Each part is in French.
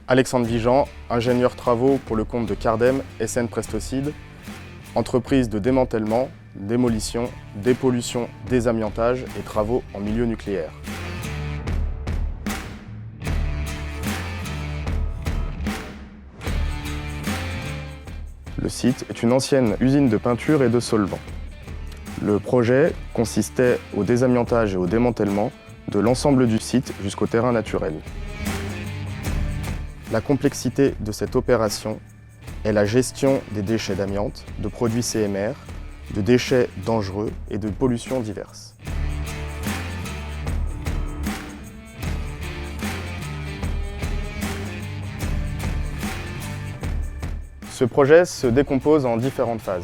Alexandre Vigeant, ingénieur travaux pour le compte de Cardem SN Prestocide, entreprise de démantèlement, démolition, dépollution, désamiantage et travaux en milieu nucléaire. Le site est une ancienne usine de peinture et de solvants. Le projet consistait au désamiantage et au démantèlement de l'ensemble du site jusqu'au terrain naturel. La complexité de cette opération est la gestion des déchets d'amiante, de produits CMR, de déchets dangereux et de pollutions diverses. Ce projet se décompose en différentes phases.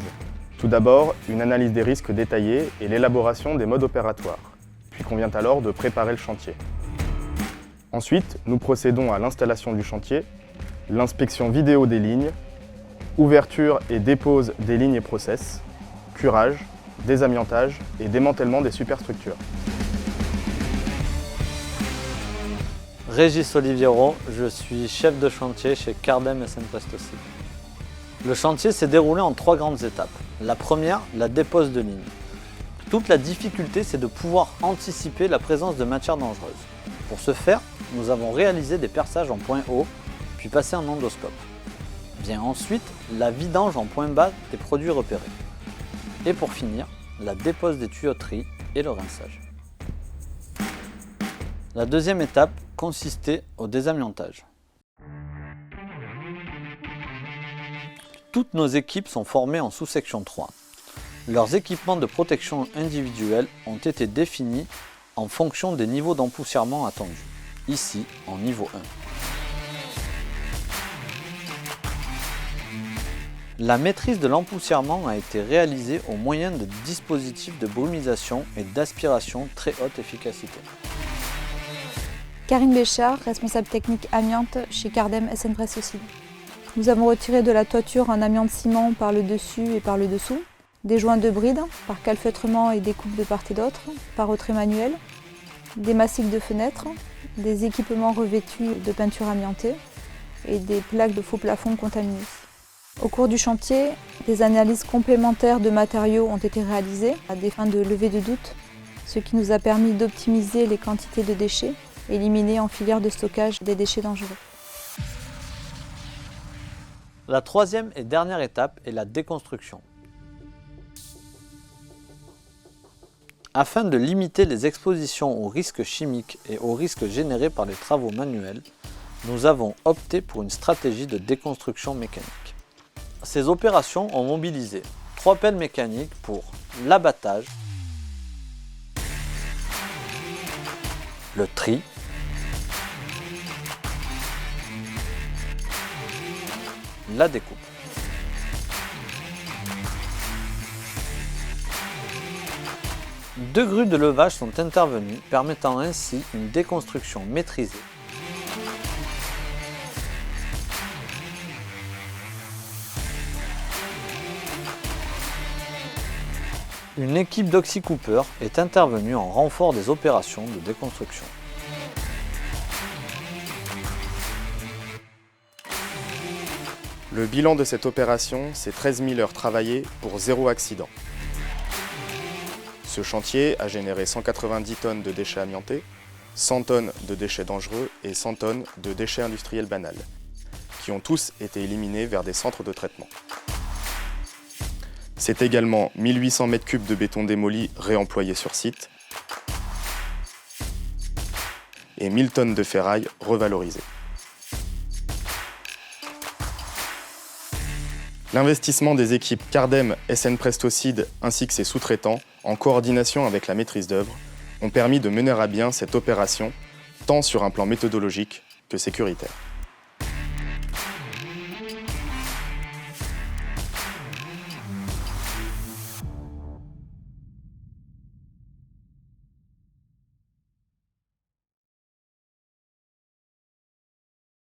Tout d'abord, une analyse des risques détaillée et l'élaboration des modes opératoires. Puis convient alors de préparer le chantier. Ensuite, nous procédons à l'installation du chantier, l'inspection vidéo des lignes, ouverture et dépose des lignes et process, curage, désamiantage et démantèlement des superstructures. Régis Oliviero, je suis chef de chantier chez Cardem SN Prestocide. Le chantier s'est déroulé en 3 grandes étapes. La première, la dépose de ligne. Toute la difficulté, c'est de pouvoir anticiper la présence de matières dangereuses. Pour ce faire, nous avons réalisé des perçages en point haut, puis passé en endoscope. Vient ensuite la vidange en point bas des produits repérés. Et pour finir, la dépose des tuyauteries et le rinçage. La deuxième étape consistait au désamiantage. Toutes nos équipes sont formées en sous-section 3. Leurs équipements de protection individuels ont été définis en fonction des niveaux d'empoussièrement attendus, ici en niveau 1. La maîtrise de l'empoussièrement a été réalisée au moyen de dispositifs de brumisation et d'aspiration très haute efficacité. Karine Béchard, responsable technique amiante chez Cardem SN Prestocide. Nous avons retiré de la toiture un amiante ciment par le dessus et par le dessous, des joints de bride par calfeutrement et découpe de part et d'autre, par retrait manuel, des massifs de fenêtres, des équipements revêtus de peinture amiantée et des plaques de faux plafond contaminés. Au cours du chantier, des analyses complémentaires de matériaux ont été réalisées à des fins de levée de doute, ce qui nous a permis d'optimiser les quantités de déchets, éliminer en filière de stockage des déchets dangereux. La troisième et dernière étape est la déconstruction. Afin de limiter les expositions aux risques chimiques et aux risques générés par les travaux manuels, nous avons opté pour une stratégie de déconstruction mécanique. Ces opérations ont mobilisé 3 pelles mécaniques pour l'abattage, le tri, la découpe. Deux grues de levage sont intervenues, permettant ainsi une déconstruction maîtrisée. Une équipe d'oxycoupeurs est intervenue en renfort des opérations de déconstruction. Le bilan de cette opération, c'est 13 000 heures travaillées pour 0 accident. Ce chantier a généré 190 tonnes de déchets amiantés, 100 tonnes de déchets dangereux et 100 tonnes de déchets industriels banals, qui ont tous été éliminés vers des centres de traitement. C'est également 1800 m3 de béton démoli réemployés sur site et 1000 tonnes de ferraille revalorisées. L'investissement des équipes Cardem SN Prestocide ainsi que ses sous-traitants, en coordination avec la maîtrise d'œuvre, ont permis de mener à bien cette opération, tant sur un plan méthodologique que sécuritaire.